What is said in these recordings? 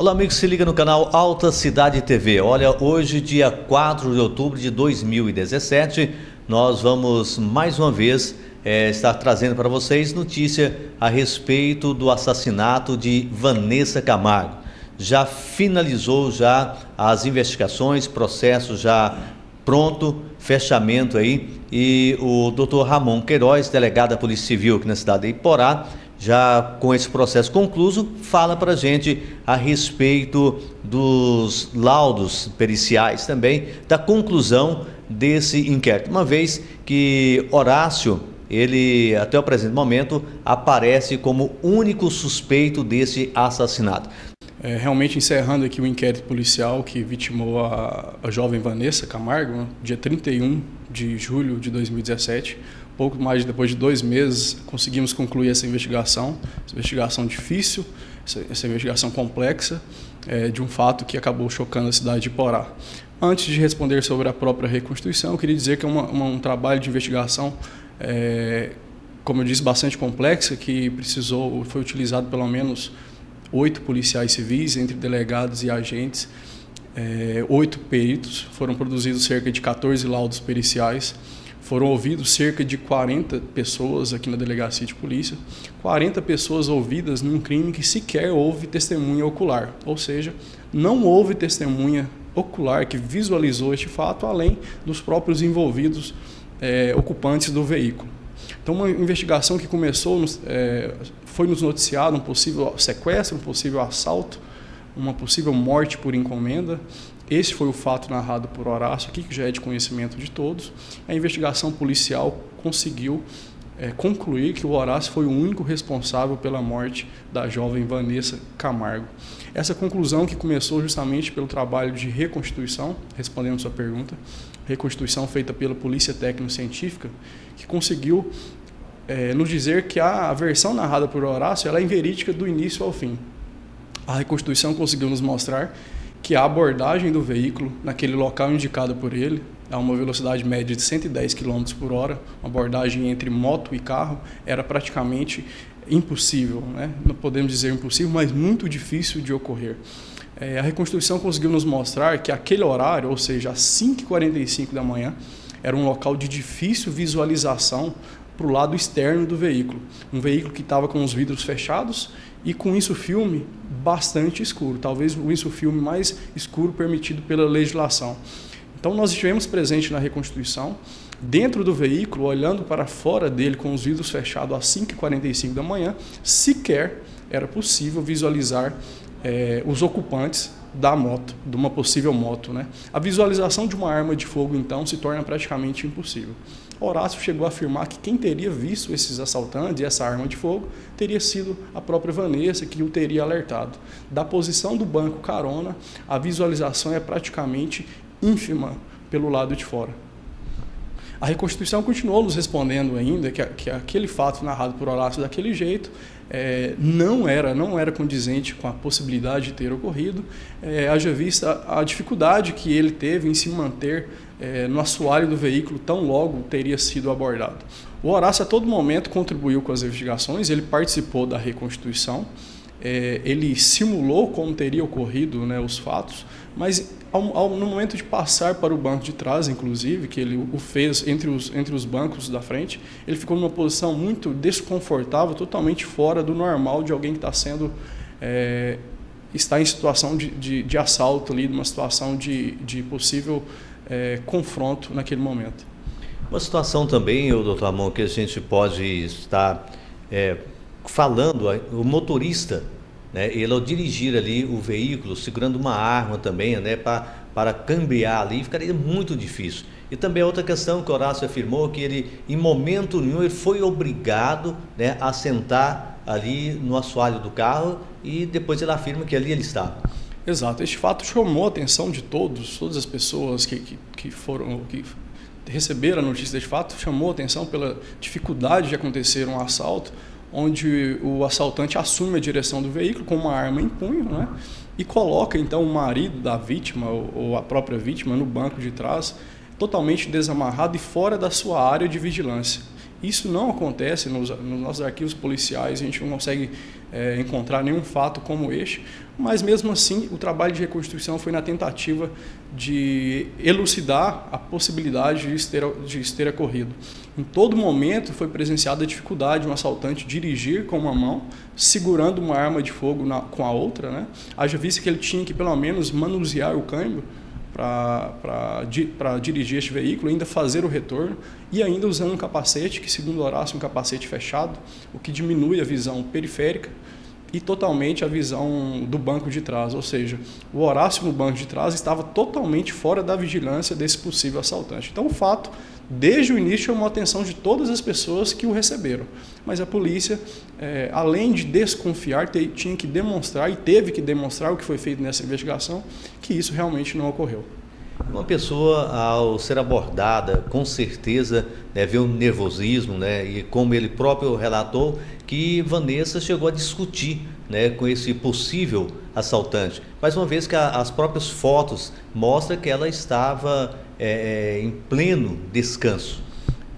Olá, amigo, se liga no canal Alta Cidade TV. Olha, hoje, dia 4 de outubro de 2017, nós vamos mais uma vez estar trazendo para vocês notícia a respeito do assassinato de Vanessa Camargo. Já finalizou as investigações, processo já pronto, fechamento aí, e o Dr. Ramon Queiroz, delegado da Polícia Civil aqui na cidade de Iporá, já com esse processo concluído, fala para a gente a respeito dos laudos periciais também, da conclusão desse inquérito, uma vez que Horácio, ele até o presente momento, aparece como único suspeito desse assassinato. Realmente encerrando aqui o inquérito policial que vitimou a jovem Vanessa Camargo, dia 31 de julho de 2017, pouco mais depois de 2 meses, conseguimos concluir essa investigação difícil, essa investigação complexa, de um fato que acabou chocando a cidade de Iporá. Antes de responder sobre a própria reconstituição, eu queria dizer que é um trabalho de investigação, como eu disse, bastante complexa, que foi utilizado pelo menos 8 policiais civis, entre delegados e agentes, 8 peritos, foram produzidos cerca de 14 laudos periciais, foram ouvidos cerca de 40 pessoas aqui na delegacia de polícia, 40 pessoas ouvidas num crime que sequer houve testemunha ocular, ou seja, não houve testemunha ocular que visualizou este fato, além dos próprios envolvidos ocupantes do veículo. Então, uma investigação que começou, foi nos noticiado um possível sequestro, um possível assalto, uma possível morte por encomenda. Esse foi o fato narrado por Horácio aqui, que já é de conhecimento de todos. A investigação policial conseguiu concluir que o Horácio foi o único responsável pela morte da jovem Vanessa Camargo. Essa conclusão que começou justamente pelo trabalho de reconstituição, respondendo sua pergunta, reconstituição feita pela Polícia Técnico-Científica, que conseguiu nos dizer que a versão narrada por Horácio ela é inverídica do início ao fim. A reconstituição conseguiu nos mostrar que a abordagem do veículo naquele local indicado por ele, a uma velocidade média de 110 km por hora, uma abordagem entre moto e carro, era praticamente impossível, né? Não podemos dizer impossível, mas muito difícil de ocorrer. A reconstituição conseguiu nos mostrar que aquele horário, ou seja, às 5h45 da manhã, era um local de difícil visualização para o lado externo do veículo. Um veículo que estava com os vidros fechados e com insufilme bastante escuro, talvez o insufilme mais escuro permitido pela legislação. Então nós estivemos presentes na reconstituição, dentro do veículo, olhando para fora dele com os vidros fechados às 5h45 da manhã, sequer era possível visualizar os ocupantes da moto, de uma possível moto, né? A visualização de uma arma de fogo, então, se torna praticamente impossível. Horácio chegou a afirmar que quem teria visto esses assaltantes e essa arma de fogo teria sido a própria Vanessa, que o teria alertado. Da posição do banco carona, a visualização é praticamente ínfima pelo lado de fora. A reconstituição continuou nos respondendo ainda que aquele fato narrado por Horácio daquele jeito não era condizente com a possibilidade de ter ocorrido, haja vista a dificuldade que ele teve em se manter no assoalho do veículo tão logo teria sido abordado. O Horácio a todo momento contribuiu com as investigações, ele participou da reconstituição, ele simulou como teria ocorrido, né, os fatos, mas no momento de passar para o banco de trás, inclusive, que ele o fez entre os bancos da frente, ele ficou numa posição muito desconfortável, totalmente fora do normal de alguém que está em situação de assalto ali, numa situação de possível confronto naquele momento. Uma situação também, doutor Ramon, que a gente pode estar falando, o motorista, né, ele ao dirigir ali o veículo, segurando uma arma também, né, para cambiar ali, ficaria muito difícil. E também outra questão que o Horácio afirmou, que ele, em momento nenhum, ele foi obrigado, né, a sentar ali no assoalho do carro, e depois ele afirma que ali ele estava. Exato, este fato chamou a atenção de todas as pessoas que receberam a notícia deste fato, chamou a atenção pela dificuldade de acontecer um assalto, onde o assaltante assume a direção do veículo com uma arma em punho, né, e coloca então o marido da vítima ou a própria vítima no banco de trás, totalmente desamarrado e fora da sua área de vigilância. Isso não acontece nos nossos arquivos policiais, a gente não consegue encontrar nenhum fato como este, mas mesmo assim o trabalho de reconstituição foi na tentativa de elucidar a possibilidade de isso ter ocorrido. Em todo momento foi presenciada a dificuldade de um assaltante dirigir com uma mão, segurando uma arma de fogo com a outra, né? Haja vista que ele tinha que pelo menos manusear o câmbio para dirigir este veículo, ainda fazer o retorno e ainda usando um capacete, que segundo Horácio é um capacete fechado, o que diminui a visão periférica e totalmente a visão do banco de trás, ou seja, o Horácio no banco de trás estava totalmente fora da vigilância desse possível assaltante. Então o fato, desde o início, chamou a atenção de todas as pessoas que o receberam, mas a polícia, além de desconfiar, tinha que demonstrar e teve que demonstrar o que foi feito nessa investigação, que isso realmente não ocorreu. Uma pessoa, ao ser abordada, com certeza vê um nervosismo, né? E como ele próprio relatou, que Vanessa chegou a discutir, né, com esse possível assaltante. Mas uma vez que as próprias fotos mostram que ela estava em pleno descanso.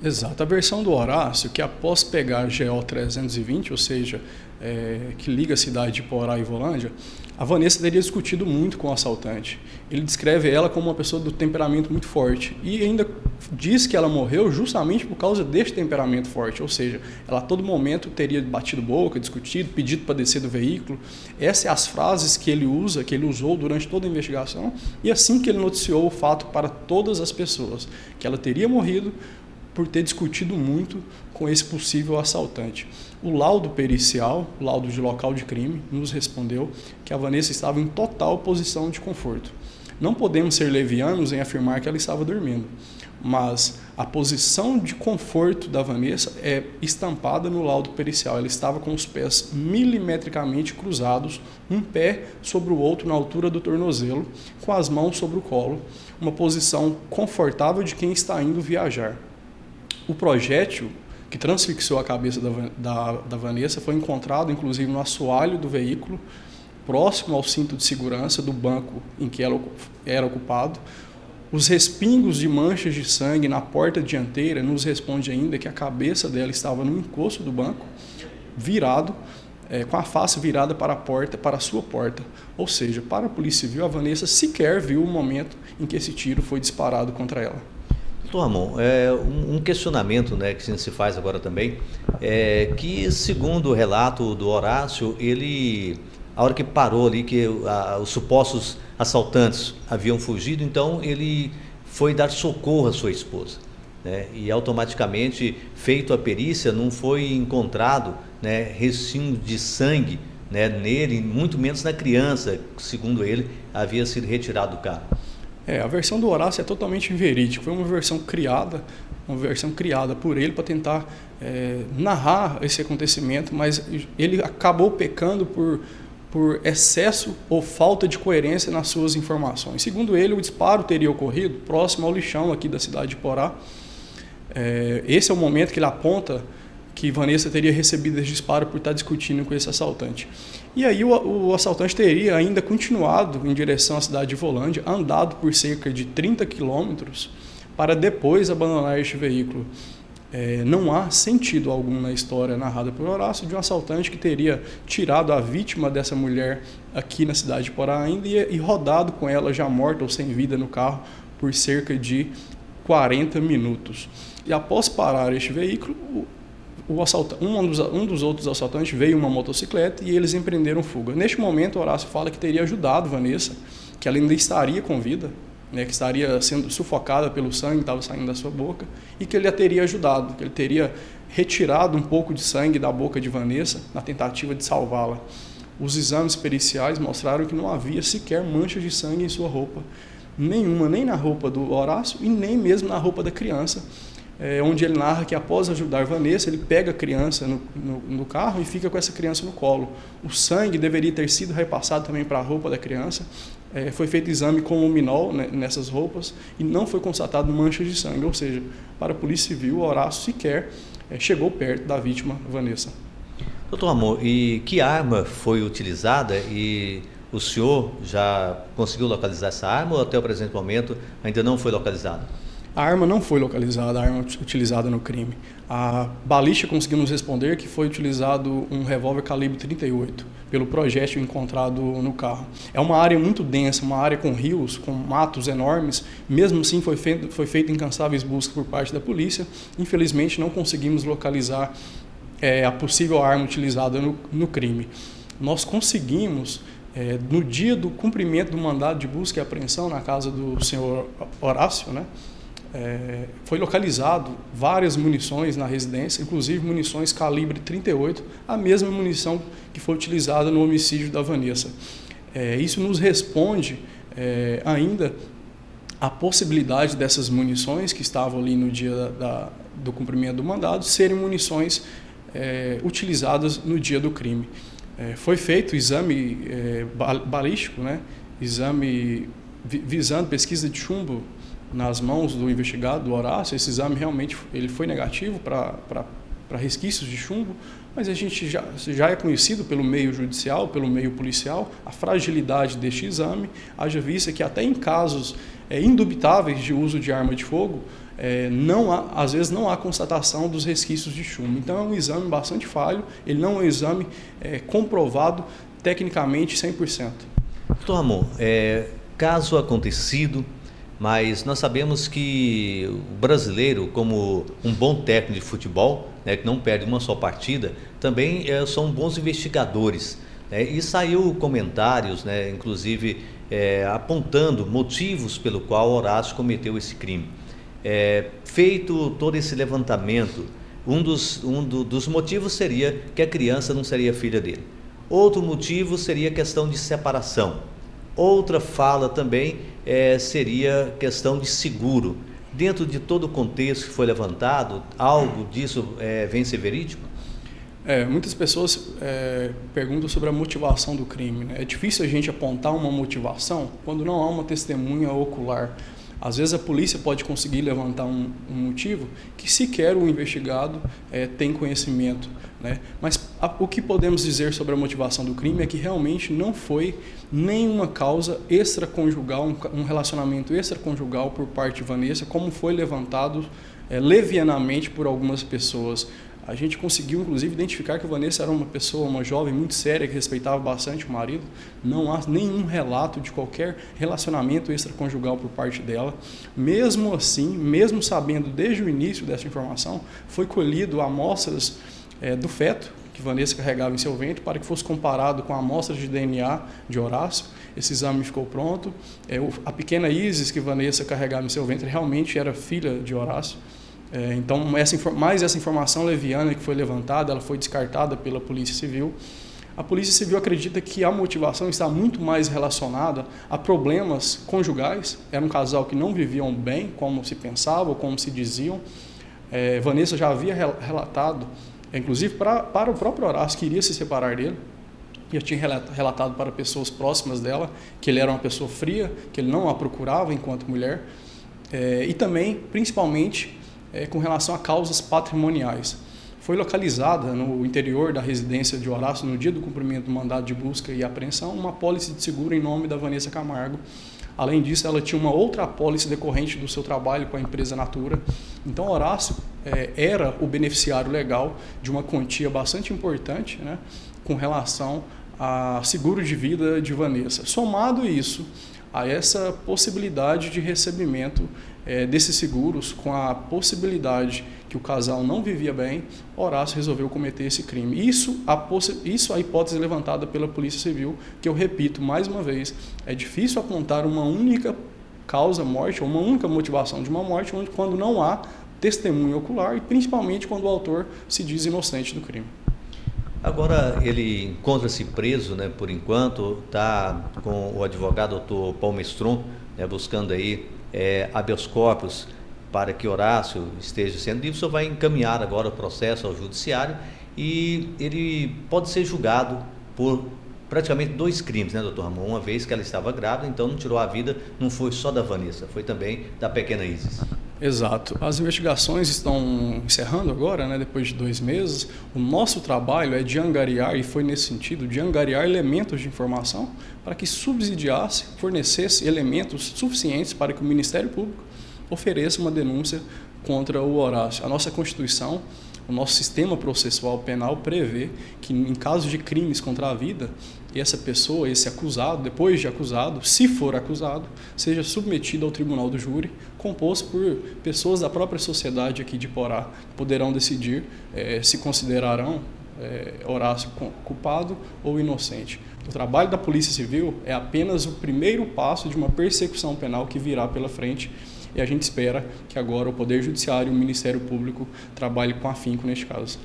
Exato. A versão do Horácio, que após pegar a GO 320, ou seja, que liga a cidade de Porá e Volândia, a Vanessa teria discutido muito com o assaltante. Ele descreve ela como uma pessoa do temperamento muito forte e ainda diz que ela morreu justamente por causa deste temperamento forte, ou seja, ela a todo momento teria batido boca, discutido, pedido para descer do veículo. Essas são as frases que ele usou durante toda a investigação e assim que ele noticiou o fato para todas as pessoas, que ela teria morrido por ter discutido muito com esse possível assaltante. O laudo pericial, o laudo de local de crime, nos respondeu que a Vanessa estava em total posição de conforto. Não podemos ser levianos em afirmar que ela estava dormindo, mas a posição de conforto da Vanessa é estampada no laudo pericial. Ela estava com os pés milimetricamente cruzados, um pé sobre o outro na altura do tornozelo, com as mãos sobre o colo, uma posição confortável de quem está indo viajar. O projétil que transfixou a cabeça da Vanessa foi encontrado, inclusive, no assoalho do veículo, próximo ao cinto de segurança do banco em que ela era ocupado. Os respingos de manchas de sangue na porta dianteira nos responde ainda que a cabeça dela estava no encosto do banco, virado, com a face virada para a porta, para a sua porta. Ou seja, para a Polícia Civil, a Vanessa sequer viu o momento em que esse tiro foi disparado contra ela. Doutor Ramon, um questionamento, né, que se faz agora também, que segundo o relato do Horácio, a hora que parou ali, que os supostos assaltantes haviam fugido, então ele foi dar socorro à sua esposa, né, e automaticamente, feito a perícia, não foi encontrado, né, restinho de sangue, né, nele, muito menos na criança, que, segundo ele, havia sido retirado do carro. A versão do Horácio é totalmente inverídica, foi uma versão criada por ele para tentar narrar esse acontecimento, mas ele acabou pecando por excesso ou falta de coerência nas suas informações. Segundo ele, o disparo teria ocorrido próximo ao lixão aqui da cidade de Porá. Esse é o momento que ele aponta que Vanessa teria recebido esse disparo por estar discutindo com esse assaltante. E aí o assaltante teria ainda continuado em direção à cidade de Volândia, andado por cerca de 30 quilômetros para depois abandonar este veículo. Não há sentido algum na história narrada por Horácio de um assaltante que teria tirado a vítima dessa mulher aqui na cidade de Porá ainda e rodado com ela já morta ou sem vida no carro por cerca de 40 minutos. E após parar este veículo, um dos outros assaltantes veio uma motocicleta e eles empreenderam fuga. Neste momento, Horácio fala que teria ajudado Vanessa, que ela ainda estaria com vida, né, que estaria sendo sufocada pelo sangue que estava saindo da sua boca, e que ele a teria ajudado, que ele teria retirado um pouco de sangue da boca de Vanessa na tentativa de salvá-la. Os exames periciais mostraram que não havia sequer manchas de sangue em sua roupa, nenhuma, nem na roupa do Horácio e nem mesmo na roupa da criança, onde ele narra que após ajudar Vanessa, ele pega a criança no carro e fica com essa criança no colo. O sangue deveria ter sido repassado também para a roupa da criança. Foi feito exame com luminol, né, nessas roupas e não foi constatado manchas de sangue, ou seja, para a Polícia Civil, Horácio sequer chegou perto da vítima, Vanessa. Doutor Ramon, e que arma foi utilizada e o senhor já conseguiu localizar essa arma ou até o presente momento ainda não foi localizada? A arma não foi localizada, a arma utilizada no crime. A balística conseguimos responder que foi utilizado um revólver calibre 38, pelo projétil encontrado no carro. É uma área muito densa, uma área com rios, com matos enormes. Mesmo assim, foi feita incansáveis buscas por parte da polícia. Infelizmente, não conseguimos localizar a possível arma utilizada no crime. Nós conseguimos, no dia do cumprimento do mandado de busca e apreensão na casa do senhor Horácio, né, foi localizado várias munições na residência, inclusive munições calibre 38, a mesma munição que foi utilizada no homicídio da Vanessa. Isso nos responde ainda a possibilidade dessas munições que estavam ali no dia do cumprimento do mandado serem munições utilizadas no dia do crime. Foi feito exame balístico, né, exame visando pesquisa de chumbo nas mãos do investigado, do Horácio. Esse exame realmente ele foi negativo para resquícios de chumbo, mas a gente já é conhecido pelo meio judicial, pelo meio policial, a fragilidade deste exame, haja vista que até em casos indubitáveis de uso de arma de fogo, às vezes não há constatação dos resquícios de chumbo. Então é um exame bastante falho, ele não é um exame comprovado tecnicamente 100%. Doutor Ramon, caso acontecido, mas nós sabemos que o brasileiro, como um bom técnico de futebol, né, que não perde uma só partida, também são bons investigadores, né, e saiu comentários, né, inclusive apontando motivos pelo qual Horácio cometeu esse crime. Feito todo esse levantamento, um dos motivos seria que a criança não seria filha dele. Outro motivo seria a questão de separação. Outra fala também seria questão de seguro. Dentro de todo o contexto que foi levantado, algo disso vem ser verídico? Muitas pessoas perguntam sobre a motivação do crime, né? É difícil a gente apontar uma motivação quando não há uma testemunha ocular. Às vezes a polícia pode conseguir levantar um motivo que sequer o investigado tem conhecimento, né? Mas o que podemos dizer sobre a motivação do crime é que realmente não foi nenhuma causa extraconjugal, um relacionamento extraconjugal por parte de Vanessa, como foi levantado levianamente por algumas pessoas. A gente conseguiu, inclusive, identificar que a Vanessa era uma jovem muito séria, que respeitava bastante o marido. Não há nenhum relato de qualquer relacionamento extraconjugal por parte dela. Mesmo assim, mesmo sabendo desde o início dessa informação, foi colhido amostras do feto que Vanessa carregava em seu ventre para que fosse comparado com amostras de DNA de Horácio. Esse exame ficou pronto. A pequena Isis que Vanessa carregava em seu ventre realmente era filha de Horácio. Então, essa informação leviana que foi levantada, ela foi descartada pela Polícia Civil. A Polícia Civil acredita que a motivação está muito mais relacionada a problemas conjugais. Era um casal que não viviam bem, como se pensava, ou como se diziam. Vanessa já havia relatado, inclusive para o próprio Horácio, que iria se separar dele. Já tinha relatado para pessoas próximas dela que ele era uma pessoa fria, que ele não a procurava enquanto mulher. E também, principalmente, com relação a causas patrimoniais. Foi localizada no interior da residência de Horácio, no dia do cumprimento do mandado de busca e apreensão, uma apólice de seguro em nome da Vanessa Camargo. Além disso, ela tinha uma outra apólice decorrente do seu trabalho com a empresa Natura. Então, Horácio era o beneficiário legal de uma quantia bastante importante, né, com relação a seguro de vida de Vanessa. Somado isso a essa possibilidade de recebimento desses seguros, com a possibilidade que o casal não vivia bem, Horácio resolveu cometer esse crime. Isso a hipótese levantada pela Polícia Civil, que eu repito mais uma vez, é difícil apontar uma única causa-morte, ou uma única motivação de uma morte, quando não há testemunho ocular e principalmente quando o autor se diz inocente do crime. Agora ele encontra-se preso, né, por enquanto, está com o advogado Dr. Palmestron, né, buscando aí habeas corpus para que Horácio esteja sendo livre. O senhor vai encaminhar agora o processo ao judiciário e ele pode ser julgado por praticamente 2 crimes, né, doutor Ramon? Uma vez que ela estava grávida, então não tirou a vida, não foi só da Vanessa, foi também da pequena Isis. Exato. As investigações estão encerrando agora, né, depois de 2 meses. O nosso trabalho é de angariar, e foi nesse sentido, de angariar elementos de informação para que subsidiasse, fornecesse elementos suficientes para que o Ministério Público ofereça uma denúncia contra o Horácio. A nossa Constituição, o nosso sistema processual penal prevê que, em caso de crimes contra a vida, essa pessoa, esse acusado, depois de acusado, se for acusado, seja submetido ao tribunal do júri, composto por pessoas da própria sociedade aqui de Porá, que poderão decidir se considerarão Horácio culpado ou inocente. O trabalho da Polícia Civil é apenas o primeiro passo de uma persecução penal que virá pela frente, e a gente espera que agora o Poder Judiciário e o Ministério Público trabalhem com afinco neste caso.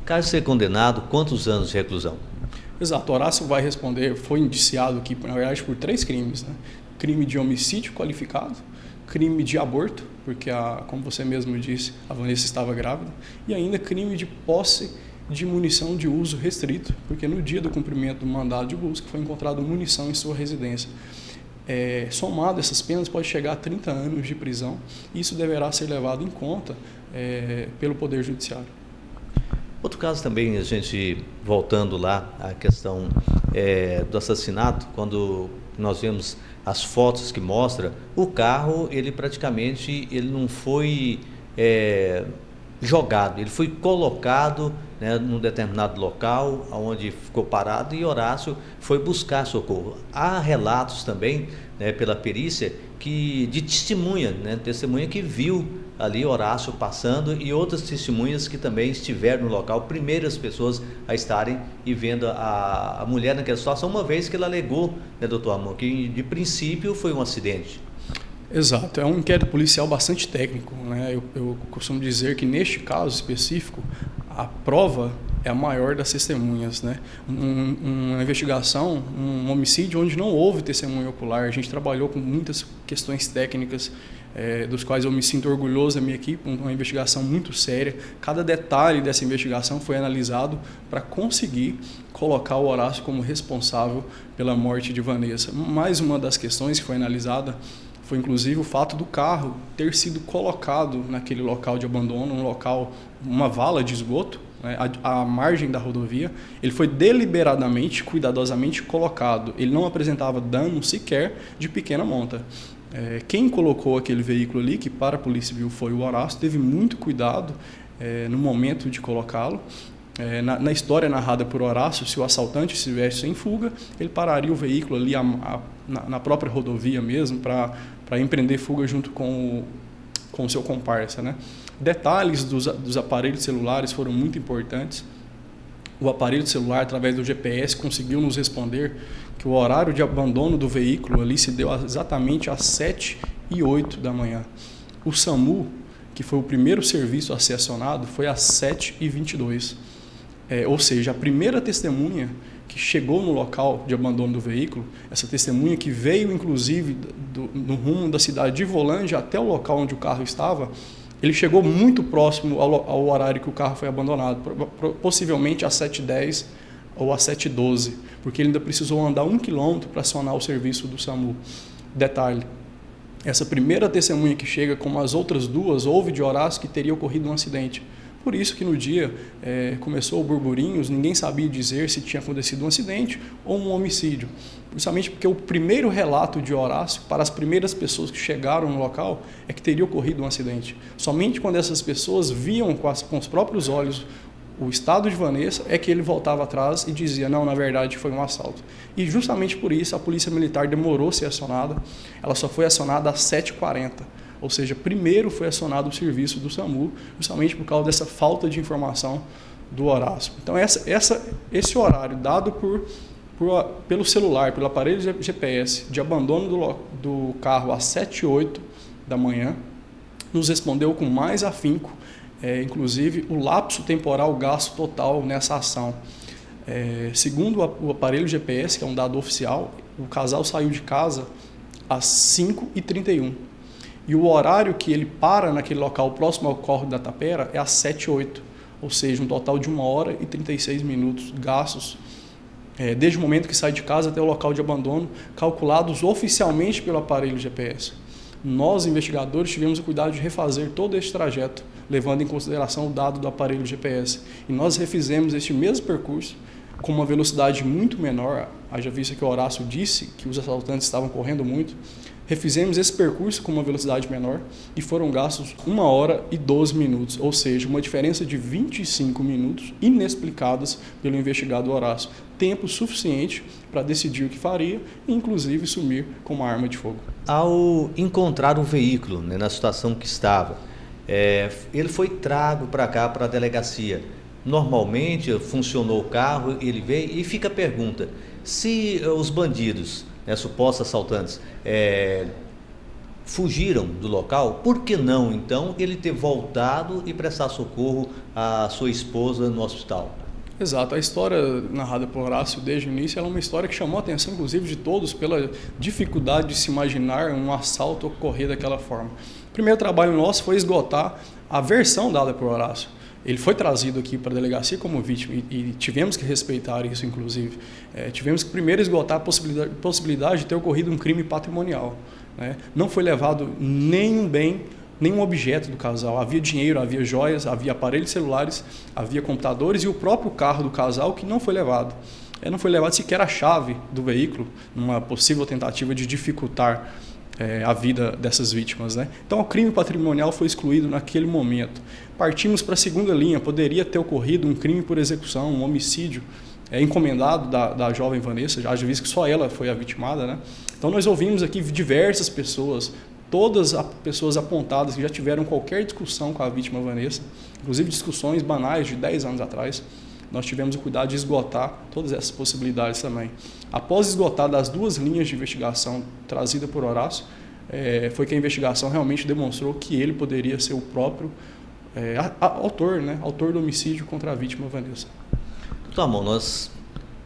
Caso ser condenado, quantos anos de reclusão? Exato, Horácio vai responder, foi indiciado aqui, na verdade, por 3 crimes, né? Crime de homicídio qualificado, crime de aborto, porque, como você mesmo disse, a Vanessa estava grávida, e ainda crime de posse de munição de uso restrito, porque no dia do cumprimento do mandado de busca foi encontrada munição em sua residência. Somado essas penas, pode chegar a 30 anos de prisão, e isso deverá ser levado em conta pelo Poder Judiciário. Outro caso também, a gente voltando lá à questão do assassinato, quando nós vemos as fotos que mostra, o carro, ele praticamente não foi jogado, ele foi colocado, né, num determinado local onde ficou parado, e Horácio foi buscar socorro. Há relatos também, né, pela perícia de testemunha, né, testemunha que viu ali Horácio passando, e outras testemunhas que também estiveram no local, primeiras pessoas a estarem e vendo a mulher naquela situação, uma vez que ela alegou, né, doutor Amor, que de princípio foi um acidente. Exato, é um inquérito policial bastante técnico, né? Eu costumo dizer que neste caso específico, a prova é a maior das testemunhas, né? Uma investigação, um homicídio onde não houve testemunha ocular. A gente trabalhou com muitas questões técnicas, dos quais eu me sinto orgulhoso da minha equipe, uma investigação muito séria. Cada detalhe dessa investigação foi analisado para conseguir colocar o Horácio como responsável pela morte de Vanessa. Mais uma das questões que foi analisada foi inclusive o fato do carro ter sido colocado naquele local de abandono, uma vala de esgoto, né, à margem da rodovia. Ele foi deliberadamente, cuidadosamente colocado. Ele não apresentava dano sequer de pequena monta. Quem colocou aquele veículo ali, que para a Polícia Civil foi o Horácio, teve muito cuidado no momento de colocá-lo. Na história narrada por Horácio, se o assaltante estivesse em fuga, ele pararia o veículo ali na própria rodovia mesmo para empreender fuga junto com o seu comparsa, né? Detalhes dos aparelhos celulares foram muito importantes. O aparelho celular, através do GPS, conseguiu nos responder que o horário de abandono do veículo ali se deu exatamente às 7h08 da manhã. O SAMU, que foi o primeiro serviço a ser acionado, foi às 7h22. Ou seja, a primeira testemunha que chegou no local de abandono do veículo, essa testemunha que veio inclusive no rumo da cidade de Volândia até o local onde o carro estava, ele chegou muito próximo ao horário que o carro foi abandonado, possivelmente às 7h10 ou às 7h12, porque ele ainda precisou andar 1 quilômetro para acionar o serviço do SAMU. Detalhe, essa primeira testemunha que chega, como as outras duas, houve de Horácio que teria ocorrido um acidente. Por isso que no dia começou o burburinhos, ninguém sabia dizer se tinha acontecido um acidente ou um homicídio. Justamente porque o primeiro relato de Horácio, para as primeiras pessoas que chegaram no local, é que teria ocorrido um acidente. Somente quando essas pessoas viam com os próprios olhos o estado de Vanessa, é que ele voltava atrás e dizia, não, na verdade foi um assalto. E justamente por isso a Polícia Militar demorou a ser acionada, ela só foi acionada às 7h40. Ou seja, primeiro foi acionado o serviço do SAMU, justamente por causa dessa falta de informação do Horácio. Então, esse horário dado pelo celular, pelo aparelho GPS, de abandono do carro às 7h08 da manhã, nos respondeu com mais afinco, inclusive o lapso temporal gasto total nessa ação. Segundo o aparelho GPS, que é um dado oficial, o casal saiu de casa às 5h31. E o horário que ele para naquele local próximo ao córrego da Tapera é às 7h08, ou seja, um total de 1h36 gastos, desde o momento que sai de casa até o local de abandono, calculados oficialmente pelo aparelho GPS. Nós, investigadores, tivemos o cuidado de refazer todo esse trajeto, levando em consideração o dado do aparelho GPS. E nós refizemos este mesmo percurso com uma velocidade muito menor, haja vista que o Horácio disse que os assaltantes estavam correndo muito. Refizemos esse percurso com uma velocidade menor e foram gastos 1 hora e 12 minutos, ou seja, uma diferença de 25 minutos inexplicadas pelo investigado Horácio. Tempo suficiente para decidir o que faria e, inclusive, sumir com uma arma de fogo. Ao encontrar o veículo, né, na situação que estava, ele foi trago para cá, para a delegacia. Normalmente funcionou o carro, ele veio e fica a pergunta, se os bandidos, né, supostos assaltantes, fugiram do local, por que não, então, ele ter voltado e prestar socorro à sua esposa no hospital? Exato, a história narrada por Horácio desde o início ela é uma história que chamou a atenção, inclusive, de todos pela dificuldade de se imaginar um assalto ocorrer daquela forma. O primeiro trabalho nosso foi esgotar a versão dada por Horácio. Ele foi trazido aqui para a delegacia como vítima e tivemos que respeitar isso, inclusive. Tivemos que primeiro esgotar a possibilidade de ter ocorrido um crime patrimonial, né? Não foi levado nenhum bem, nenhum objeto do casal. Havia dinheiro, havia joias, havia aparelhos celulares, havia computadores e o próprio carro do casal que não foi levado. Não foi levado sequer a chave do veículo, numa possível tentativa de dificultar a vida dessas vítimas, né? Então, o crime patrimonial foi excluído naquele momento. Partimos para a segunda linha, poderia ter ocorrido um crime por execução, um homicídio encomendado da jovem Vanessa, já visto que só ela foi a vitimada, né? Então, nós ouvimos aqui diversas pessoas, todas as pessoas apontadas que já tiveram qualquer discussão com a vítima Vanessa, inclusive discussões banais de 10 anos atrás. Nós tivemos o cuidado de esgotar todas essas possibilidades também. Após esgotar das 2 linhas de investigação trazida por Horácio, foi que a investigação realmente demonstrou que ele poderia ser o próprio autor, né? Autor do homicídio contra a vítima Vanessa. Doutor Amon, nós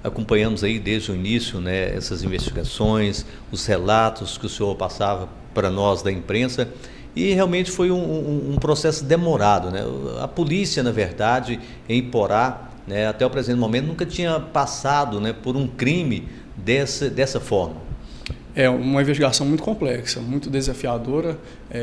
acompanhamos aí desde o início, né, essas investigações, os relatos que o senhor passava para nós da imprensa, e realmente foi um processo demorado, né? A polícia, na verdade, em Iporá, né, até o presente momento, nunca tinha passado, né, por um crime dessa forma. É uma investigação muito complexa, muito desafiadora,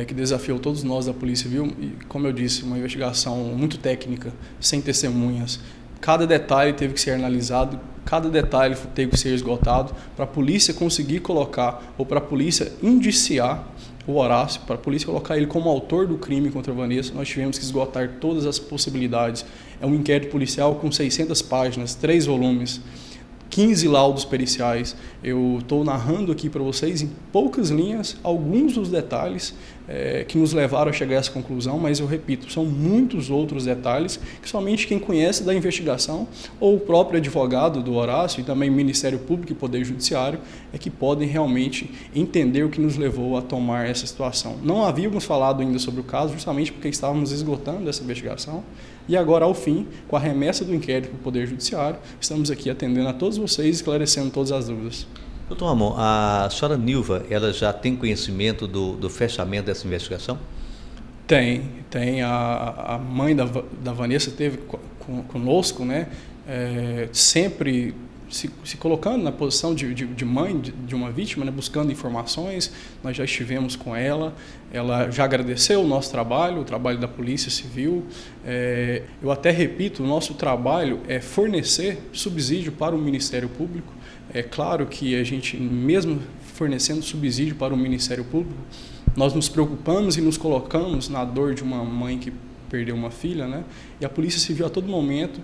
que desafiou todos nós da Polícia Civil e, como eu disse, uma investigação muito técnica, sem testemunhas. Cada detalhe teve que ser analisado, cada detalhe teve que ser esgotado para a polícia conseguir colocar, ou para a polícia indiciar o Horácio, para a polícia colocar ele como autor do crime contra a Vanessa. Nós tivemos que esgotar todas as possibilidades. É um inquérito policial com 600 páginas, 3 volumes, 15 laudos periciais. Eu estou narrando aqui para vocês, em poucas linhas, alguns dos detalhes que nos levaram a chegar a essa conclusão, mas eu repito, são muitos outros detalhes que somente quem conhece da investigação ou o próprio advogado do Horácio e também o Ministério Público e Poder Judiciário é que podem realmente entender o que nos levou a tomar essa situação. Não havíamos falado ainda sobre o caso justamente porque estávamos esgotando essa investigação e agora, ao fim, com a remessa do inquérito para o Poder Judiciário, estamos aqui atendendo a todos vocês, esclarecendo todas as dúvidas. Doutor Amon, a senhora Nilva, ela já tem conhecimento do fechamento dessa investigação? Tem. A mãe da Vanessa esteve conosco, né? Sempre se colocando na posição de mãe de uma vítima, né? Buscando informações. Nós já estivemos com ela já agradeceu o nosso trabalho, o trabalho da Polícia Civil. Eu até repito, o nosso trabalho é fornecer subsídio para o Ministério Público. É claro que a gente, mesmo fornecendo subsídio para o Ministério Público, nós nos preocupamos e nos colocamos na dor de uma mãe que perdeu uma filha, né? E a Polícia Civil a todo momento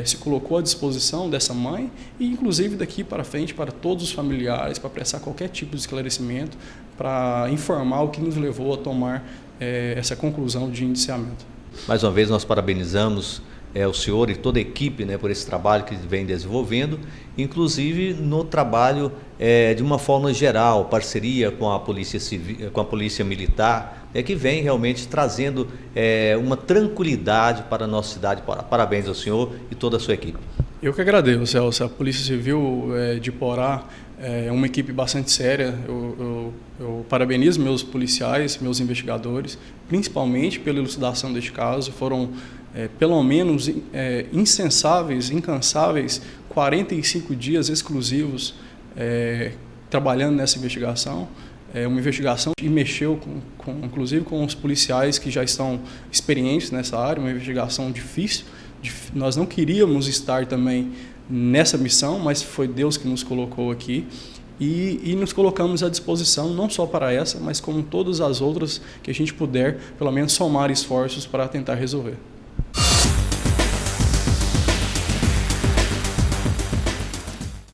se colocou à disposição dessa mãe e inclusive daqui para frente para todos os familiares, para prestar qualquer tipo de esclarecimento, para informar o que nos levou a tomar essa conclusão de indiciamento. Mais uma vez nós parabenizamos o senhor e toda a equipe, né, por esse trabalho que vem desenvolvendo, inclusive no trabalho de uma forma geral, parceria com a Polícia Civil, com a Polícia Militar, que vem realmente trazendo uma tranquilidade para a nossa cidade. Parabéns ao senhor e toda a sua equipe. Eu que agradeço, Celso. A Polícia Civil de Iporá é uma equipe bastante séria. Eu parabenizo meus policiais, meus investigadores, principalmente pela elucidação deste caso. Foram pelo menos incansáveis 45 dias exclusivos trabalhando nessa investigação. É uma investigação que mexeu inclusive com os policiais que já estão experientes nessa área, uma investigação difícil. Nós não queríamos estar também nessa missão, mas foi Deus que nos colocou aqui. e nos colocamos à disposição não só para essa, mas como todas as outras que a gente puder, pelo menos somar esforços para tentar resolver.